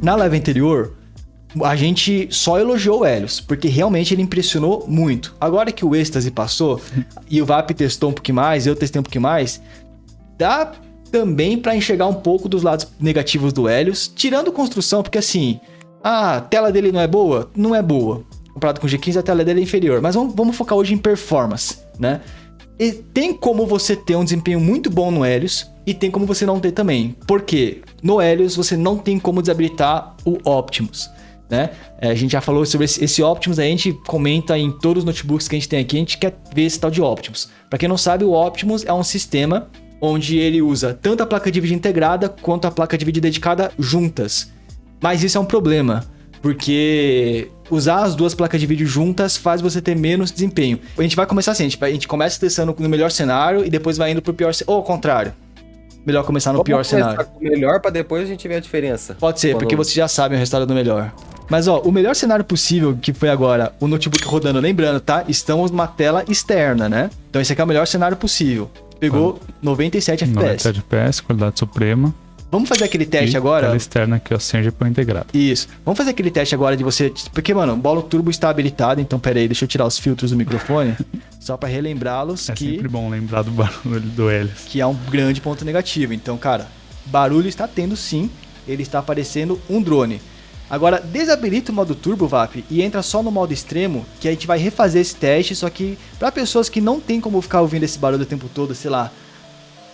Na live anterior, a gente só elogiou o Helios, porque realmente ele impressionou muito. Agora que o êxtase passou, e o VAP testou um pouquinho mais, eu testei um pouquinho mais, dá também pra enxergar um pouco dos lados negativos do Helios, tirando construção, porque assim, a tela dele não é boa? Não é boa. Comparado com o G15, a tela dele é inferior. Mas vamos focar hoje em performance, né? E tem como você ter um desempenho muito bom no Helios e tem como você não ter também. Por quê? No Helios você não tem como desabilitar o Optimus, né? A gente já falou sobre esse Optimus, aí a gente comenta em todos os notebooks que a gente tem aqui, a gente quer ver esse tal de Optimus. Para quem não sabe, o Optimus é um sistema onde ele usa tanto a placa de vídeo integrada quanto a placa de vídeo dedicada juntas. Mas isso é um problema, porque usar as duas placas de vídeo juntas faz você ter menos desempenho. A gente vai começar assim, a gente começa testando no melhor cenário e depois vai indo pro pior cenário. Ou ao contrário, melhor começar no pior cenário. Vamos começar com o melhor pra depois a gente ver a diferença. Pode ser, porque vocês já sabem o resultado do melhor. Mas ó, o melhor cenário possível que foi agora o notebook rodando, lembrando, tá? Estamos numa tela externa, né? Então esse aqui é o melhor cenário possível. Pegou 97 FPS. 97 FPS, qualidade suprema. Vamos fazer aquele teste e agora? Tela externa aqui, ó, sem GPU integrado. Isso. Vamos fazer aquele teste agora de você... Porque, mano, o Bolo Turbo está habilitado, então pera aí, deixa eu tirar os filtros do microfone, só pra relembrá-los É que... sempre bom lembrar do barulho do Helios. Que é um grande ponto negativo. Então, cara, barulho está tendo sim, ele está aparecendo um drone. Agora, desabilita o modo Turbo, VAP, e entra só no modo extremo, que a gente vai refazer esse teste, só que para pessoas que não tem como ficar ouvindo esse barulho o tempo todo, sei lá,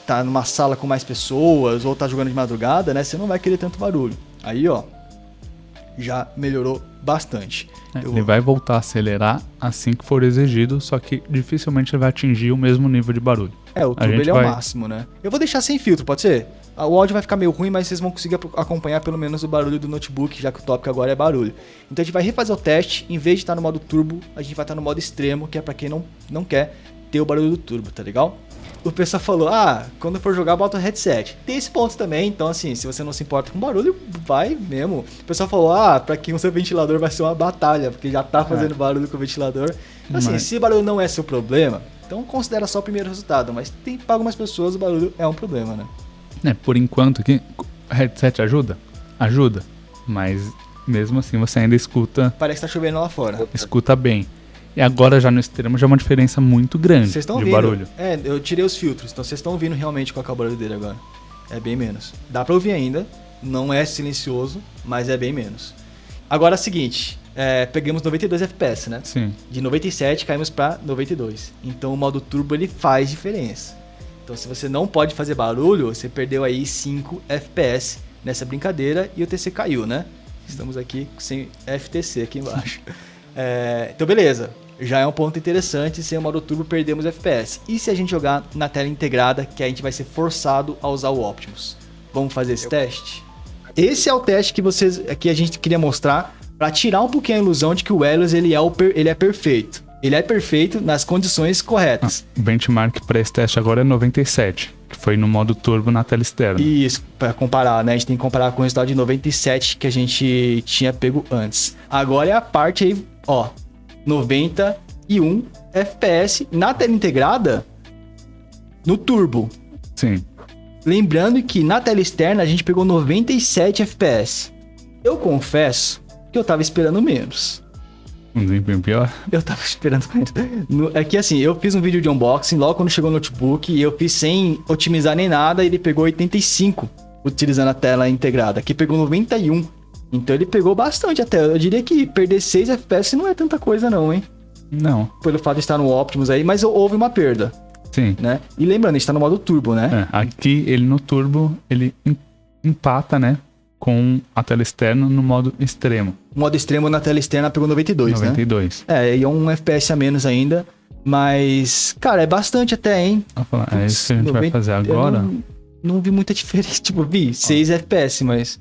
tá numa sala com mais pessoas, ou tá jogando de madrugada, né, você não vai querer tanto barulho. Aí, ó, já melhorou bastante. Ele vai voltar a acelerar assim que for exigido, só que dificilmente ele vai atingir o mesmo nível de barulho. O turbo ele é o máximo, né? Eu vou deixar sem filtro, pode ser? O áudio vai ficar meio ruim, mas vocês vão conseguir acompanhar pelo menos o barulho do notebook, já que o tópico agora é barulho. Então a gente vai refazer o teste, em vez de estar no modo turbo, a gente vai estar no modo extremo, que é pra quem não quer ter o barulho do turbo, tá legal? O pessoal falou, quando for jogar, bota o headset. Tem esse ponto também, então assim, se você não se importa com barulho, vai mesmo. O pessoal falou, pra quem usa ventilador vai ser uma batalha, porque já tá fazendo barulho com o ventilador. Assim, se barulho não é seu problema, então considera só o primeiro resultado, mas para algumas pessoas o barulho é um problema, né? Por enquanto aqui, o headset ajuda? Ajuda, mas mesmo assim você ainda escuta... Parece que tá chovendo lá fora. Escuta bem. E agora já no extremo já é uma diferença muito grande de barulho. Eu tirei os filtros, então vocês estão ouvindo realmente qual é o barulho dele agora. É bem menos. Dá pra ouvir ainda, não é silencioso, mas é bem menos. Agora é o seguinte, pegamos 92 FPS, né? Sim. De 97 caímos pra 92. Então o modo turbo ele faz diferença. Então se você não pode fazer barulho, você perdeu aí 5 FPS nessa brincadeira e o TC caiu, né? Estamos aqui sem FTC aqui embaixo. Então beleza, já é um ponto interessante, sem o modo turbo perdemos FPS. E se a gente jogar na tela integrada, que a gente vai ser forçado a usar o Optimus? Vamos fazer esse teste? Esse é o teste que a gente queria mostrar para tirar um pouquinho a ilusão de que o Helios ele é perfeito. Ele é perfeito nas condições corretas. O benchmark para esse teste agora é 97, que foi no modo turbo na tela externa. Isso, para comparar, né? A gente tem que comparar com o resultado de 97 que a gente tinha pego antes. Agora é a parte aí, 91 FPS na tela integrada no turbo. Sim. Lembrando que na tela externa a gente pegou 97 FPS. Eu confesso que eu tava esperando menos. Um desempenho pior? Eu tava esperando menos. É que assim, eu fiz um vídeo de unboxing logo quando chegou o notebook e eu fiz sem otimizar nem nada e ele pegou 85 utilizando a tela integrada. Aqui pegou 91. Então ele pegou bastante até. Eu diria que perder 6 FPS não é tanta coisa não, hein? Não. Pelo fato de estar no Optimus aí, mas houve uma perda. Sim. Né? E lembrando, a gente tá no modo turbo, né? Aqui ele no turbo, ele empata, né? Com a tela externa no modo extremo. O modo extremo na tela externa pegou 92, 92. Né? E é um FPS a menos ainda. Mas, cara, é bastante até, hein? É isso que a gente vai fazer agora. Não vi muita diferença. Tipo, vi 6 FPS, mas...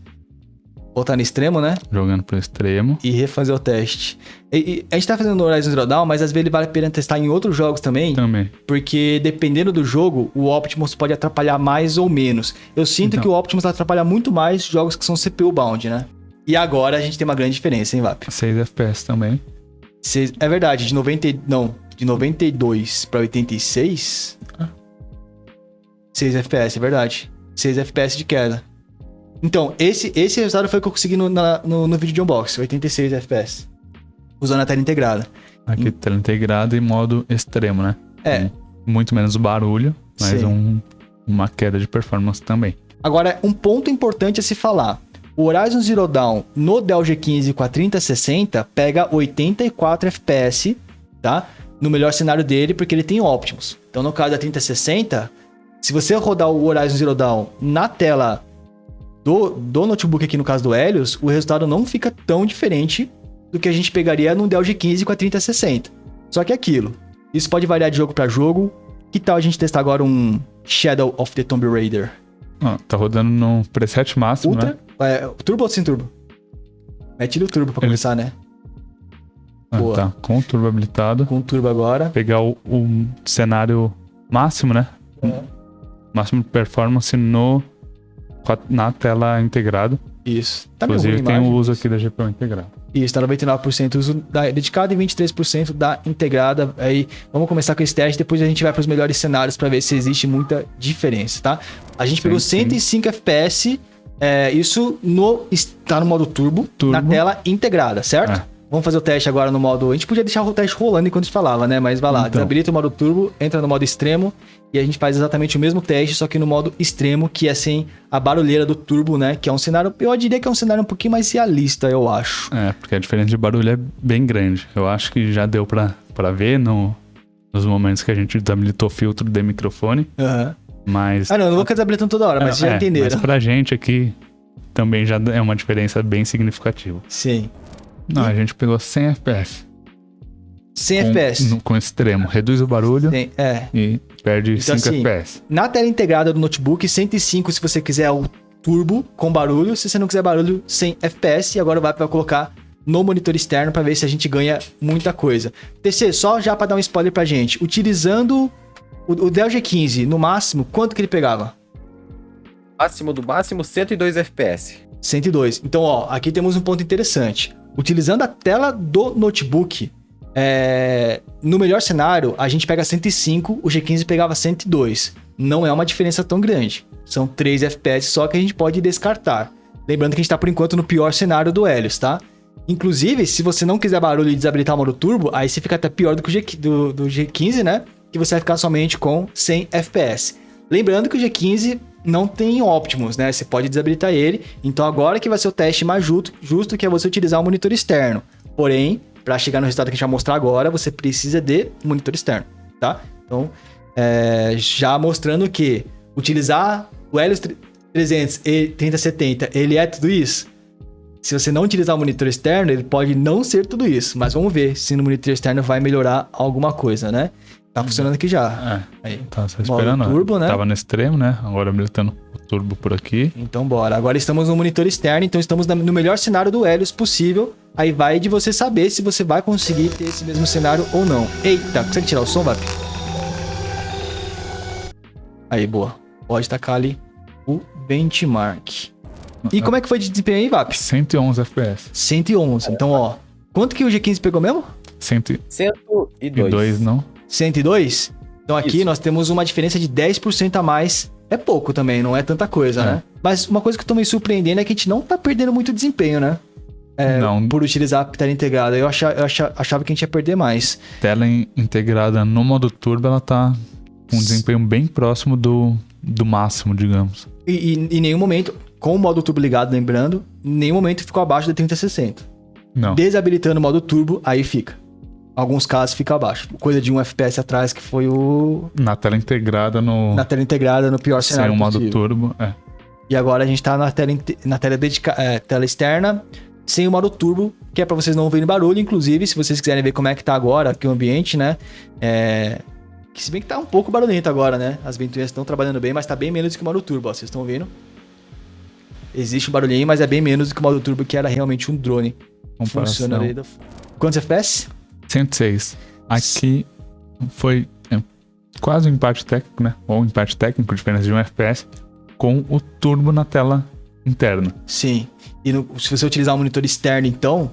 Voltar no extremo, né? Jogando pro extremo. E refazer o teste. E a gente tá fazendo no Horizon Zero Dawn, mas às vezes ele vale a pena testar em outros jogos também. Também. Porque dependendo do jogo, o Optimus pode atrapalhar mais ou menos. Eu sinto que o Optimus atrapalha muito mais jogos que são CPU bound, né? E agora a gente tem uma grande diferença, hein, VAP? 6 FPS também. É verdade, de 92 pra 86... 6 FPS, é verdade. 6 FPS de queda. Então, esse resultado foi o que eu consegui no vídeo de unboxing, 86 FPS. Usando a tela integrada. Aqui, tela integrada em modo extremo, né? É. Muito menos barulho, mas uma queda de performance também. Agora, um ponto importante a se falar. O Horizon Zero Dawn no Dell G15 com a 3060 pega 84 FPS, tá? No melhor cenário dele, porque ele tem Optimus. Então, no caso da 3060, se você rodar o Horizon Zero Dawn na tela do notebook aqui, no caso do Helios, o resultado não fica tão diferente do que a gente pegaria no Dell G15 com a 3060. Só que é aquilo. Isso pode variar de jogo para jogo. Que tal a gente testar agora um Shadow of the Tomb Raider? Tá rodando no preset máximo, Ultra? né? Turbo ou sem turbo? Mete-lhe o turbo pra começar, né? Boa. Tá, com o turbo habilitado. Com o turbo agora. Pegar o cenário máximo, né? Máximo performance na tela integrada. Isso. Tá Inclusive tem o uso aqui da GPU integrada. Isso, tá 99% uso dedicado e 23% da integrada. Aí vamos começar com esse teste, depois a gente vai para os melhores cenários para ver se existe muita diferença, tá? A gente pegou 105 FPS, isso tá no modo turbo, na tela integrada, certo? Vamos fazer o teste agora no modo... A gente podia deixar o teste rolando enquanto a gente falava, né? Mas vai lá, então, desabilita o modo turbo, entra no modo extremo e a gente faz exatamente o mesmo teste, só que no modo extremo, que é sem a barulheira do turbo, né? Que é um cenário... Eu diria que é um cenário um pouquinho mais realista, eu acho. Porque a diferença de barulho é bem grande. Eu acho que já deu pra ver nos momentos que a gente desabilitou o filtro de microfone. Mas... não vou ficar desabilitando toda hora, mas vocês já entenderam. Mas pra gente aqui também já é uma diferença bem significativa. Sim. Não, a gente pegou 100 FPS. 100 FPS. Com extremo. Reduz o barulho e perde então, 5 FPS. Na tela integrada do notebook, 105 se você quiser o turbo com barulho. Se você não quiser barulho, 100 FPS. E agora vai colocar no monitor externo para ver se a gente ganha muita coisa. TC, só já para dar um spoiler pra gente. Utilizando o Dell G15 no máximo, quanto que ele pegava? Máximo do máximo, 102 FPS. 102. Então, ó, aqui temos um ponto interessante. Utilizando a tela do notebook, no melhor cenário, a gente pega 105, o G15 pegava 102. Não é uma diferença tão grande. São 3 FPS só que a gente pode descartar. Lembrando que a gente tá, por enquanto, no pior cenário do Helios, tá? Inclusive, se você não quiser barulho e desabilitar o modo turbo, aí você fica até pior do que o do G15, né? Que você vai ficar somente com 100 FPS. Lembrando que o G15 não tem Optimus, né? Você pode desabilitar ele. Então agora que vai ser o teste mais justo, que é você utilizar o monitor externo. Porém, para chegar no resultado que a gente vai mostrar agora, você precisa de monitor externo, tá? Então, já mostrando que utilizar o Helios 300 e 3070, ele é tudo isso? Se você não utilizar o monitor externo, ele pode não ser tudo isso. Mas vamos ver se no monitor externo vai melhorar alguma coisa, né? Tá funcionando aqui já. Aí. Tá só esperando. Turbo, né? Tava no extremo, né? Agora habilitando o turbo por aqui. Então bora. Agora estamos no monitor externo, então estamos no melhor cenário do Helios possível. Aí vai de você saber se você vai conseguir ter esse mesmo cenário ou não. Eita, consegue tirar o som, Vap? Aí, boa. Pode tacar ali o benchmark. E como é que foi de desempenho aí, Vap? 111 FPS. 111. Então, ó. Quanto que o G15 pegou mesmo? 102. Não? 102? Então aqui Isso. nós temos uma diferença de 10% a mais. É pouco também, não é tanta coisa, né? Mas uma coisa que eu tô me surpreendendo é que a gente não tá perdendo muito desempenho, né? Não. Por utilizar a tela integrada. Eu achava que a gente ia perder mais. Tela integrada no modo turbo, ela tá com um desempenho bem próximo do máximo, digamos. E em nenhum momento, com o modo turbo ligado, lembrando, em nenhum momento ficou abaixo da 3060. Não. Desabilitando o modo turbo, aí fica. Alguns casos fica abaixo. Coisa de 1 FPS atrás, que foi o... Na tela integrada Na tela integrada, no pior cenário sem o modo possível. turbo, E agora a gente tá na tela externa, sem o modo turbo, que é pra vocês não ouvirem barulho. Inclusive, se vocês quiserem ver como é que tá agora aqui o ambiente, né? Que se bem que tá um pouco barulhento agora, né? As ventoinhas estão trabalhando bem, mas tá bem menos do que o modo turbo, ó. Vocês estão vendo? Existe um barulhinho, mas é bem menos do que o modo turbo, que era realmente um drone. Funciona ali. Quantos FPS? 106. Aqui foi quase um empate técnico, né? Ou um empate técnico, diferença de 1 FPS, com o turbo na tela interna. Sim. E se você utilizar um monitor externo, então,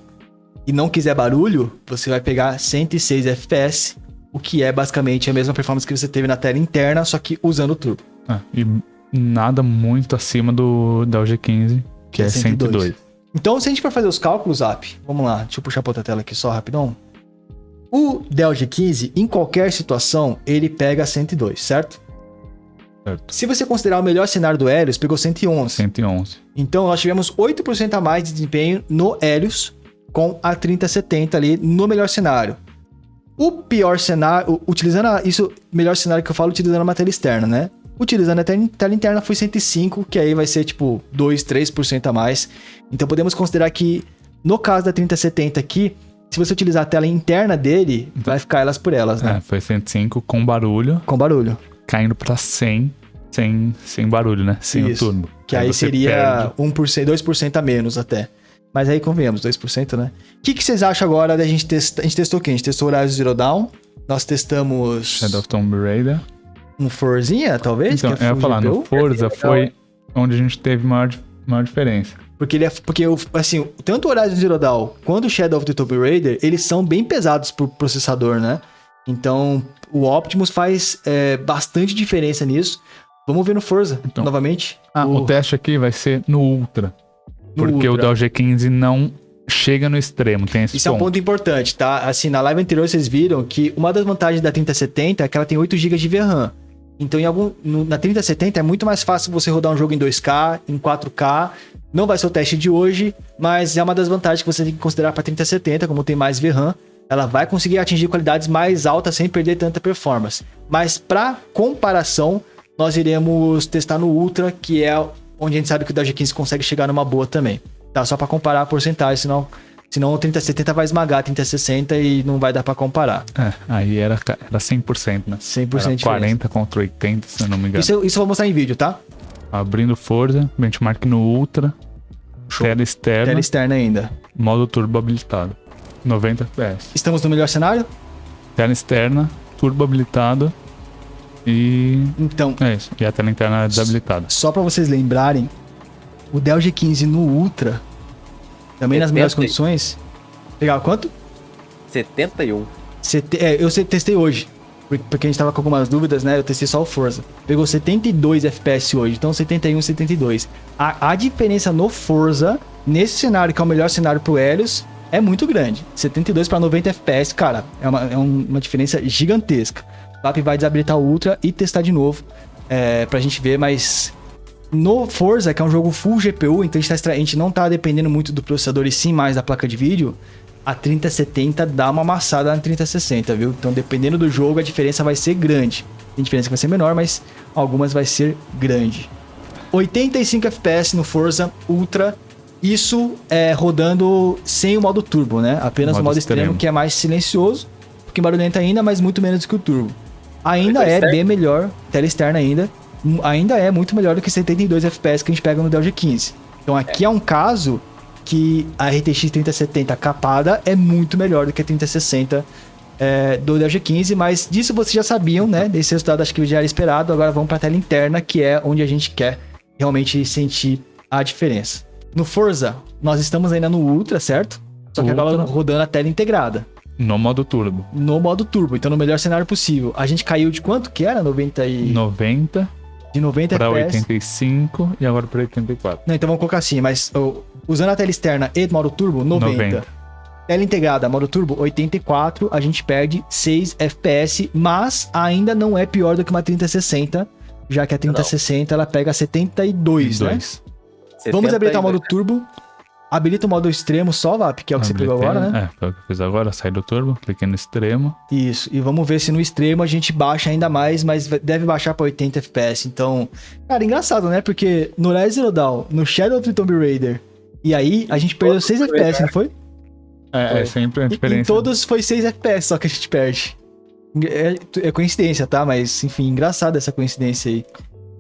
e não quiser barulho, você vai pegar 106 FPS, o que é basicamente a mesma performance que você teve na tela interna, só que usando o turbo. E nada muito acima da UG15, que é 102. Então, se a gente for fazer os cálculos, Zap, vamos lá, deixa eu puxar pra outra tela aqui só rapidão. O Dell G15, em qualquer situação, ele pega 102, certo? Certo. Se você considerar o melhor cenário do Helios, pegou 111. 111. Então, nós tivemos 8% a mais de desempenho no Helios com a 3070 ali no melhor cenário. O pior cenário, melhor cenário que eu falo, utilizando uma tela externa, né? Utilizando a tela interna foi 105, que aí vai ser tipo 2, 3% a mais. Então podemos considerar que no caso da 3070 aqui, se você utilizar a tela interna dele, vai ficar elas por elas, né? Foi 105 com barulho. Com barulho. Caindo pra 100 sem barulho, né? Sem Isso. o turbo. Que aí seria 1%, 2% a menos até. Mas aí convenhamos, 2%, né? O que vocês acham agora da gente testar? A gente testou o quê? A gente testou o Horizon Zero Dawn. Nós testamos... Shadow of Tomb Raider. Um Forzinha, talvez? Então, eu ia falar, no Forza foi onde a gente teve maior diferença. Porque assim, tanto o Horizon Zero Dawn quanto o Shadow of the Tomb Raider, eles são bem pesados pro processador, né? Então, o Optimus faz bastante diferença nisso. Vamos ver no Forza, novamente. O teste aqui vai ser no Ultra. Porque o Dell G15 não chega no extremo, tem esse Isso é um ponto importante, tá? Assim, na live anterior vocês viram que uma das vantagens da 3070 é que ela tem 8 GB de VRAM. Então, na 3070 é muito mais fácil você rodar um jogo em 2K, em 4K. Não vai ser o teste de hoje, mas é uma das vantagens que você tem que considerar para 3070, como tem mais VRAM. Ela vai conseguir atingir qualidades mais altas sem perder tanta performance. Mas para comparação, nós iremos testar no Ultra, que é onde a gente sabe que o Dell G15 consegue chegar numa boa também. Tá? Só para comparar a porcentagem, senão o 3070 vai esmagar a 3060 e não vai dar para comparar. Aí era 100%, né? 100% era 40 contra 80, se eu não me engano. Isso eu vou mostrar em vídeo, tá? Abrindo Forza, benchmark no Ultra, tela externa. Tela externa ainda. Modo turbo habilitado. 90 FPS. Estamos no melhor cenário? Tela externa, turbo habilitado e... Então... É isso, e a tela interna desabilitada. Só pra vocês lembrarem, o Dell G15 no Ultra, também nas melhores condições... Legal, quanto? 71. Eu testei hoje, porque a gente tava com algumas dúvidas, né? Eu testei só o Forza. Pegou 72 FPS hoje, então 71, 72. A diferença no Forza, nesse cenário, que é o melhor cenário pro Helios, é muito grande. 72 para 90 FPS, cara, é uma diferença gigantesca. O Lap vai desabilitar o Ultra e testar de novo, pra gente ver, mas no Forza, que é um jogo full GPU, então a gente não tá dependendo muito do processador e sim mais da placa de vídeo, a 3070 dá uma amassada na 3060, viu? Então, dependendo do jogo, a diferença vai ser grande. Tem diferença que vai ser menor, mas algumas vai ser grande. 85 FPS no Forza Ultra. Isso rodando sem o modo turbo, né? Apenas o modo extremo, que é mais silencioso, um pouquinho barulhento ainda, mas muito menos do que o turbo. Ainda bem melhor, tela externa ainda é muito melhor do que 72 FPS que a gente pega no Dell G15. Então aqui é um caso que a RTX 3070 capada é muito melhor do que a 3060 do Dell G15, mas disso vocês já sabiam, né? Desse resultado acho que já era esperado. Agora vamos para a tela interna, que é onde a gente quer realmente sentir a diferença. No Forza, nós estamos ainda no Ultra, certo? Só que agora rodando a tela integrada. No modo turbo. No modo turbo, então no melhor cenário possível. A gente caiu de quanto que era? 90 de 90 para FPS. 85 e agora para 84. Não, então vamos colocar assim, mas usando a tela externa e modo turbo, 90. Tela integrada, modo turbo, 84, a gente perde 6 FPS, mas ainda não é pior do que uma 3060, já que a 3060 ela pega 72, né? Vamos habilitar o modo turbo. Habilita o modo extremo só, Vap, que é o que você pegou agora, né? Foi o que eu fiz agora. Sai do turbo, cliquei no extremo. Isso. E vamos ver se no extremo a gente baixa ainda mais, mas deve baixar pra 80 FPS. Então, cara, engraçado, né? Porque no Horizon Zero Dawn, no Shadow of the Tomb Raider, e aí a gente perdeu 6 FPS, não foi? É sempre a diferença. Em todos foi 6 FPS só que a gente perde. É coincidência, tá? Mas, enfim, engraçado essa coincidência aí.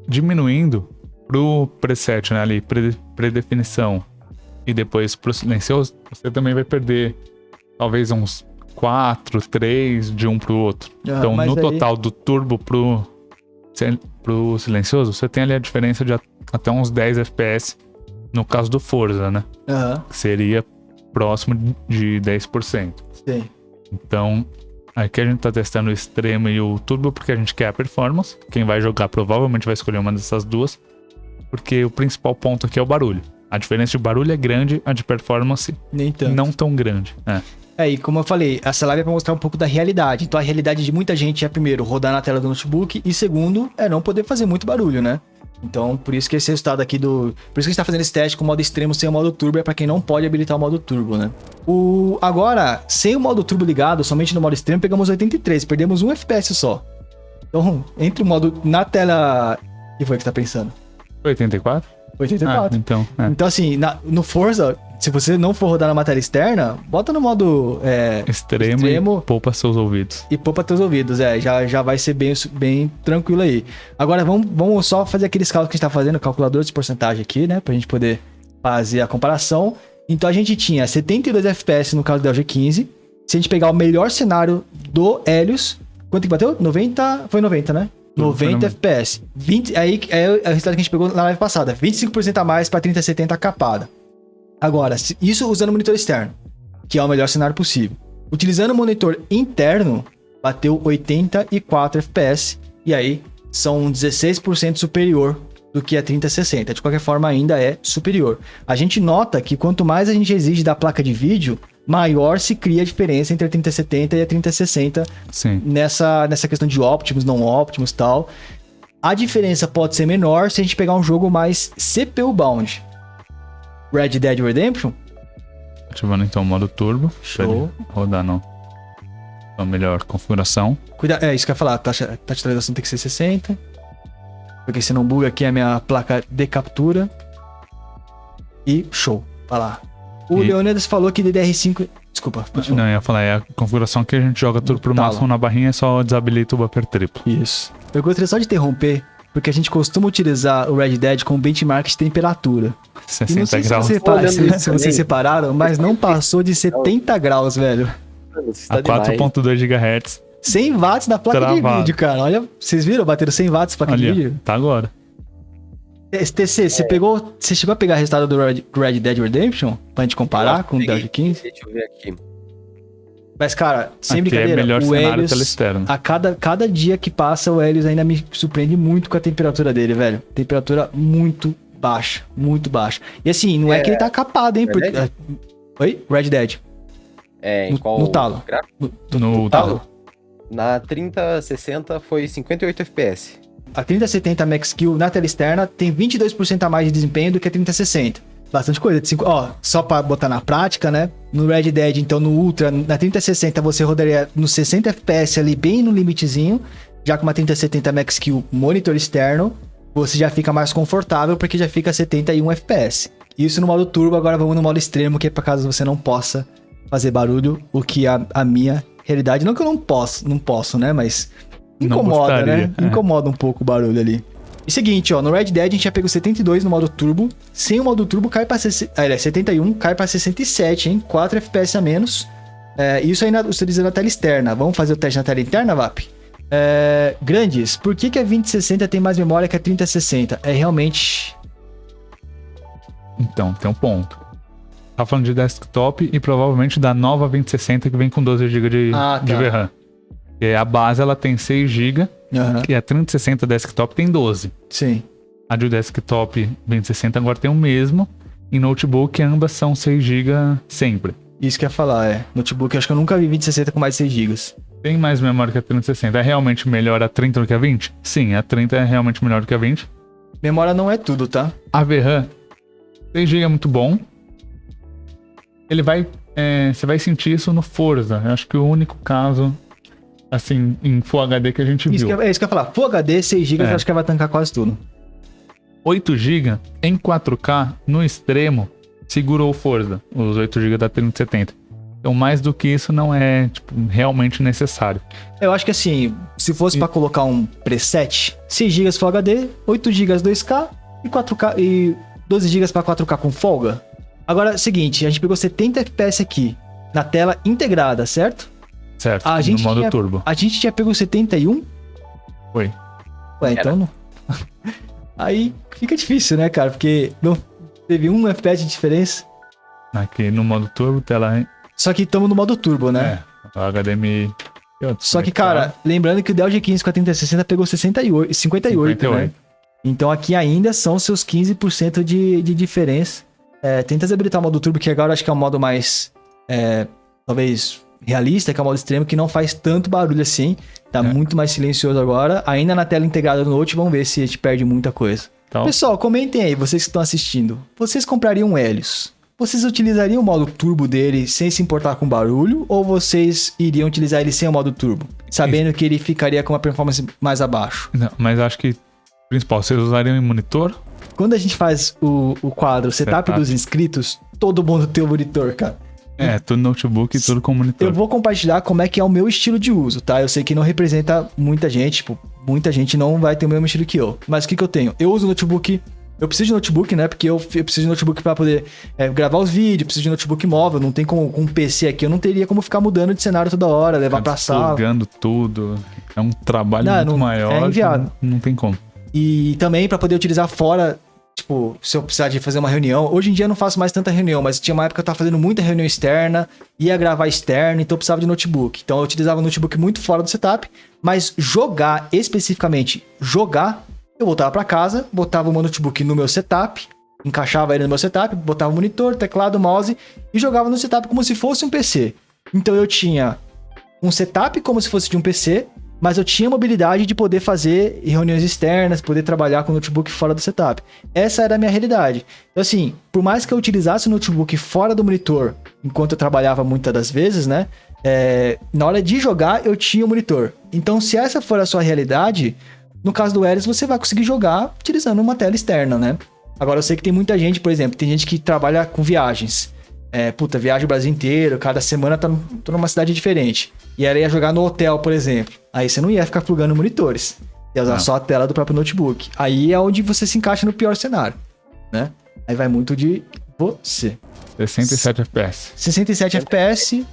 Diminuindo pro preset, né? Ali, predefinição. E depois pro silencioso, você também vai perder talvez uns 4, 3 de um pro outro. Então, no total do turbo pro silencioso, você tem ali a diferença de até uns 10 FPS no caso do Forza, né? Que seria próximo de 10%. Sim. Então, Aqui a gente tá testando o extremo e o turbo porque a gente quer a performance. Quem vai jogar provavelmente vai escolher uma dessas duas. Porque o principal ponto aqui é o barulho. A diferença de barulho é grande, a de performance Nem tanto. não tão grande. E como eu falei, essa live é pra mostrar um pouco da realidade. Então a realidade de muita gente é, primeiro, rodar na tela do notebook e, segundo, é não poder fazer muito barulho, né? Então, por isso que esse resultado aqui do... Por isso que a gente tá fazendo esse teste com o modo extremo sem o modo turbo, é pra quem não pode habilitar o modo turbo, né? Agora, sem o modo turbo ligado, somente no modo extremo, pegamos 83, perdemos 1 FPS só. Então, entre o modo... Na tela... O que foi que você tá pensando? 84? 84. Então, Então, assim, no Forza, se você não for rodar na matéria externa, bota no modo extremo e poupa seus ouvidos. E poupa teus ouvidos, já vai ser bem tranquilo aí. Agora, vamos só fazer aqueles cálculos que a gente tá fazendo, calculador de porcentagem aqui, né, pra gente poder fazer a comparação. Então, a gente tinha 72 FPS no caso do LG15. Se a gente pegar o melhor cenário do Helios, quanto que bateu? 90? Foi 90, né? 90 FPS. 20, aí é o resultado que a gente pegou na live passada. 25% a mais para 3070 capada. Agora, isso usando o monitor externo, que é o melhor cenário possível. Utilizando o monitor interno, bateu 84 FPS. E aí, são 16% superior do que a 3060. De qualquer forma, ainda é superior. A gente nota que quanto mais a gente exige da placa de vídeo, maior se cria a diferença entre a 3070 e a 3060. Sim. Nessa questão de óptimos, não óptimos e tal. A diferença pode ser menor se a gente pegar um jogo mais CPU bound. Red Dead Redemption. Ativando então o modo turbo. Show. Pra ele rodar a melhor configuração. Isso que eu ia falar. A taxa de atualização tem que ser 60. Porque se não buga aqui a minha placa de captura. E show. Vai lá. O Leonidas falou que DDR5... Desculpa. Não, eu ia falar, é a configuração que a gente joga tudo pro máximo na barrinha, só desabilita o buffer triplo. Isso. Eu gostaria só de interromper, porque a gente costuma utilizar o Red Dead como benchmark de temperatura. 60 graus. Se vocês separaram, mas não passou de 70 graus, velho. A 4.2 GHz. 100 watts na placa de vídeo, cara. Olha, vocês viram? Bateram 100 watts na placa de vídeo? Tá agora. STC, você chegou a pegar o resultado do Red Dead Redemption? Pra gente comparar com o Delta 15? Deixa eu ver aqui. Mas, cara, sem aqui brincadeira, é melhor o cenário Helios, tela externa. a cada dia que passa, o Helios ainda me surpreende muito com a temperatura dele, velho. Temperatura muito baixa, muito baixa. E assim, não é que ele tá capado, hein? Porque... Oi? Red Dead. Em qual... No talo. No talo. Na 3060 foi 58 FPS. A 3070 Max Skill na tela externa tem 22% a mais de desempenho do que a 3060. Bastante coisa. Só pra botar na prática, né? No Red Dead, então no Ultra, na 3060 você rodaria nos 60 FPS ali, bem no limitezinho. Já com uma 3070 Max Skill monitor externo, você já fica mais confortável porque já fica 71 FPS. Isso no modo turbo, agora vamos no modo extremo, que é pra caso você não possa fazer barulho, o que a minha realidade... Não que eu não posso, né? Mas... Incomoda, né? Incomoda um pouco o barulho ali. E seguinte, ó, no Red Dead a gente já pegou 72 no modo turbo. Sem o modo turbo cai pra 71, cai pra 67, hein? 4 FPS a menos. Isso ainda utilizando a tela externa. Vamos fazer o teste na tela interna, VAP? Grandes, por que a 2060 tem mais memória que a 3060? É realmente... Então, tem um ponto. Tá falando de desktop e provavelmente da nova 2060 que vem com 12 GB de VRAM. E a base ela tem 6 GB e a 3060 desktop tem 12. Sim. A de desktop 2060 agora tem o mesmo. E notebook ambas são 6 GB sempre. Isso que eu ia falar, Notebook, eu acho que eu nunca vi 2060 com mais de 6 GB. Tem mais memória que a 3060. É realmente melhor a 30 do que a 20? Sim, a 30 é realmente melhor do que a 20. Memória não é tudo, tá? A VRAM, 6 GB é muito bom. Ele vai... você vai sentir isso no Forza. Eu acho que o único caso... Assim, em Full HD que a gente viu. É isso que eu ia falar. Full HD, 6 GB, eu acho que vai tancar quase tudo. 8 GB em 4K, no extremo, segurou o Forza. Os 8 GB da 3070. Então, mais do que isso, não é realmente necessário. Eu acho que assim, se fosse pra colocar um preset, 6 GB Full HD, 8 GB 2K e 4K e 12 GB pra 4K com folga. Agora, seguinte, a gente pegou 70 FPS aqui, na tela integrada, certo? Certo, no modo turbo. A gente tinha pego 71? Foi. Ué, então não... Aí fica difícil, né, cara? Porque não teve 1 FPS de diferença. Aqui no modo turbo, tela... Só que estamos no modo turbo, né? O HDMI Só que, cara, lembrando que o Dell G15 com a 3060 pegou 58, né? Então aqui ainda são seus 15% de diferença. Tenta desabilitar o modo turbo, que agora acho que é o modo mais, talvez, realista, que é o modo extremo, que não faz tanto barulho assim. Tá muito mais silencioso agora. Ainda na tela integrada do Note, vamos ver se a gente perde muita coisa. Então... Pessoal, comentem aí, vocês que estão assistindo. Vocês comprariam um Helios? Vocês utilizariam o modo turbo dele sem se importar com barulho? Ou vocês iriam utilizar ele sem o modo turbo? Sabendo que ele ficaria com uma performance mais abaixo? Não, mas acho que, principal, vocês usariam em monitor? Quando a gente faz o quadro setup dos inscritos, todo mundo tem o monitor, cara. Tudo notebook e tudo com monitor. Eu vou compartilhar como é que é o meu estilo de uso, tá? Eu sei que não representa muita gente, tipo, muita gente não vai ter o mesmo estilo que eu. Mas o que eu tenho? Eu uso notebook... Eu preciso de notebook, né? Porque eu preciso de notebook pra poder gravar os vídeos, preciso de notebook móvel. Não tem como, com um PC aqui, eu não teria como ficar mudando de cenário toda hora, levar pra sala. Plugando tudo. É um trabalho muito maior. É inviável. Não tem como. E também pra poder utilizar fora, tipo, se eu precisar de fazer uma reunião. Hoje em dia eu não faço mais tanta reunião, mas tinha uma época que eu tava fazendo muita reunião externa, ia gravar externo, então eu precisava de notebook. Então eu utilizava o notebook muito fora do setup, mas jogar, especificamente jogar, eu voltava pra casa, botava o meu notebook no meu setup, encaixava ele no meu setup, botava o monitor, teclado, mouse e jogava no setup como se fosse um PC. Então eu tinha um setup como se fosse de um PC, mas eu tinha a mobilidade de poder fazer reuniões externas, poder trabalhar com o notebook fora do setup. Essa era a minha realidade. Então assim, por mais que eu utilizasse o notebook fora do monitor, enquanto eu trabalhava muitas das vezes, né? Na hora de jogar, eu tinha o monitor. Então se essa for a sua realidade... No caso do Helios, você vai conseguir jogar utilizando uma tela externa, né? Agora, eu sei que tem muita gente, por exemplo, tem gente que trabalha com viagens. Viaja o Brasil inteiro, cada semana tá numa cidade diferente. E ela ia jogar no hotel, por exemplo. Aí você não ia ficar plugando monitores. Ia usar só a tela do próprio notebook. Aí é onde você se encaixa no pior cenário, né? Aí vai muito de você. 67 FPS. 67 FPS...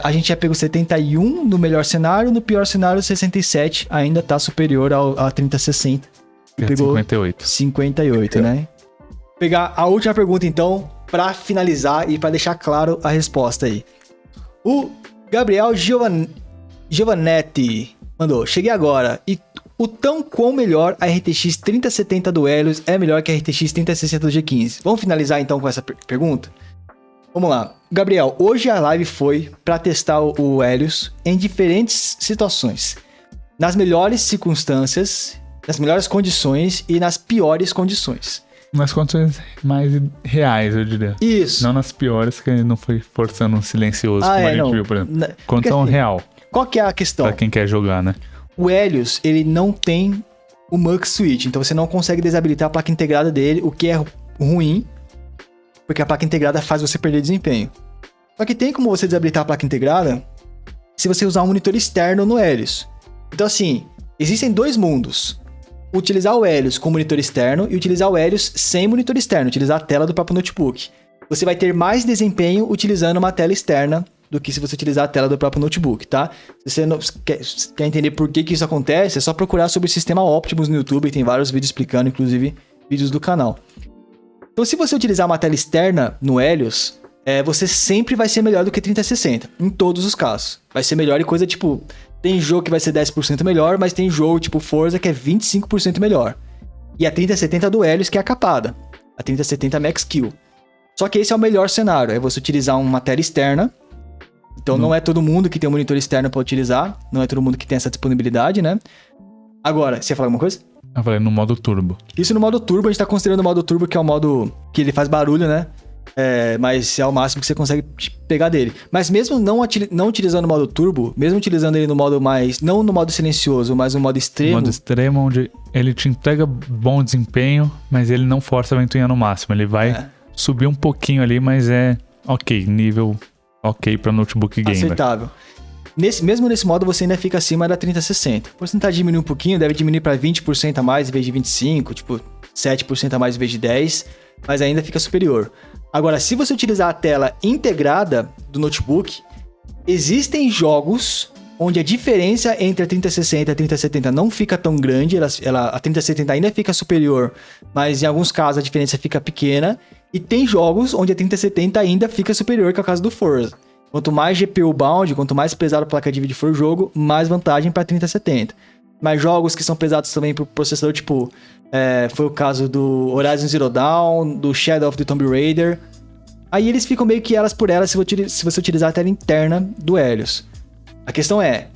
a gente já pegou 71 no melhor cenário, no pior cenário 67 ainda tá superior a 3060. Pegou 58. 58, né? Vou pegar a última pergunta então, pra finalizar e pra deixar claro a resposta aí. O Gabriel Giovanetti mandou: cheguei agora e o tão quão melhor a RTX 3070 do Helios é melhor que a RTX 3060 do G15. Vamos finalizar então com essa pergunta? Vamos lá. Gabriel, hoje a live foi para testar o Helios em diferentes situações. Nas melhores circunstâncias, nas melhores condições e nas piores condições. Nas condições mais reais, eu diria. Isso. Não nas piores, que não foi forçando um silencioso, como a gente viu, por exemplo. Condição assim, real. Qual que é a questão? Pra quem quer jogar, né? O Helios, ele não tem o Mux Switch, então você não consegue desabilitar a placa integrada dele, o que é ruim, porque a placa integrada faz você perder desempenho. Só que tem como você desabilitar a placa integrada se você usar um monitor externo no Helios. Então assim, existem dois mundos. Utilizar o Helios com monitor externo e utilizar o Helios sem monitor externo, utilizar a tela do próprio notebook. Você vai ter mais desempenho utilizando uma tela externa do que se você utilizar a tela do próprio notebook, tá? Se você não quer entender por que isso acontece, é só procurar sobre o sistema Optimus no YouTube, tem vários vídeos explicando, inclusive vídeos do canal. Então, se você utilizar uma tela externa no Helios, você sempre vai ser melhor do que 3060, em todos os casos. Vai ser melhor em coisa tipo... Tem jogo que vai ser 10% melhor, mas tem jogo tipo Forza que é 25% melhor. E a 3070 do Helios que é a capada. A 3070 Max Q. Só que esse é o melhor cenário, é você utilizar uma tela externa. Então não é todo mundo que tem um monitor externo para utilizar, não é todo mundo que tem essa disponibilidade, né? Agora, você ia falar alguma coisa? Eu falei no modo turbo. Isso no modo turbo, a gente tá considerando o modo turbo, que é o modo que ele faz barulho, né? Mas é o máximo que você consegue pegar dele. Mas mesmo não utilizando o modo turbo, mesmo utilizando ele no modo mais... Não no modo silencioso, mas no modo extremo... No modo extremo, onde ele te entrega bom desempenho, mas ele não força a ventoinha no máximo. Ele vai subir um pouquinho ali, mas é ok, nível ok pra notebook gamer. Aceitável. Mesmo nesse modo, você ainda fica acima da 3060. A porcentagem diminui um pouquinho, deve diminuir pra 20% a mais em vez de 25%, tipo 7% a mais em vez de 10%, mas ainda fica superior. Agora, se você utilizar a tela integrada do notebook, existem jogos onde a diferença entre a 3060 e a 3070 não fica tão grande, a 3070 ainda fica superior, mas em alguns casos a diferença fica pequena, e tem jogos onde a 3070 ainda fica superior, que é o caso do Forza. Quanto mais GPU bound, quanto mais pesado a placa de vídeo for o jogo, mais vantagem para 3070. Mas jogos que são pesados também pro processador, tipo, foi o caso do Horizon Zero Dawn, do Shadow of the Tomb Raider. Aí eles ficam meio que elas por elas se você utilizar a tela interna do Helios. A questão é,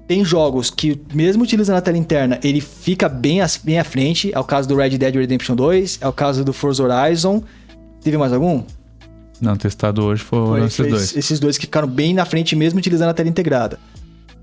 tem jogos que, mesmo utilizando a tela interna, ele fica bem à frente. É o caso do Red Dead Redemption 2, é o caso do Forza Horizon. Teve mais algum? Não, testado hoje foram esses dois. Esses dois que ficaram bem na frente mesmo utilizando a tela integrada.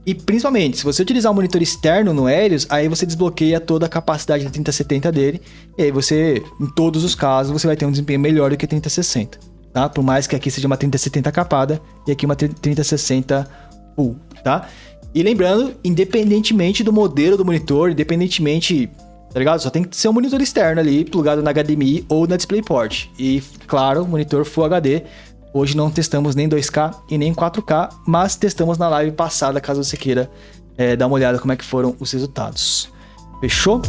E principalmente, se você utilizar um monitor externo no Helios, aí você desbloqueia toda a capacidade da 3070 dele. E aí você, em todos os casos, você vai ter um desempenho melhor do que a 3060. Tá? Por mais que aqui seja uma 3070 capada e aqui uma 3060 full, tá? E lembrando, independentemente do modelo do monitor, independentemente, tá ligado? Só tem que ser um monitor externo ali, plugado na HDMI ou na DisplayPort. E, claro, monitor Full HD. Hoje não testamos nem 2K e nem 4K, mas testamos na live passada, caso você queira dar uma olhada como é que foram os resultados. Fechou?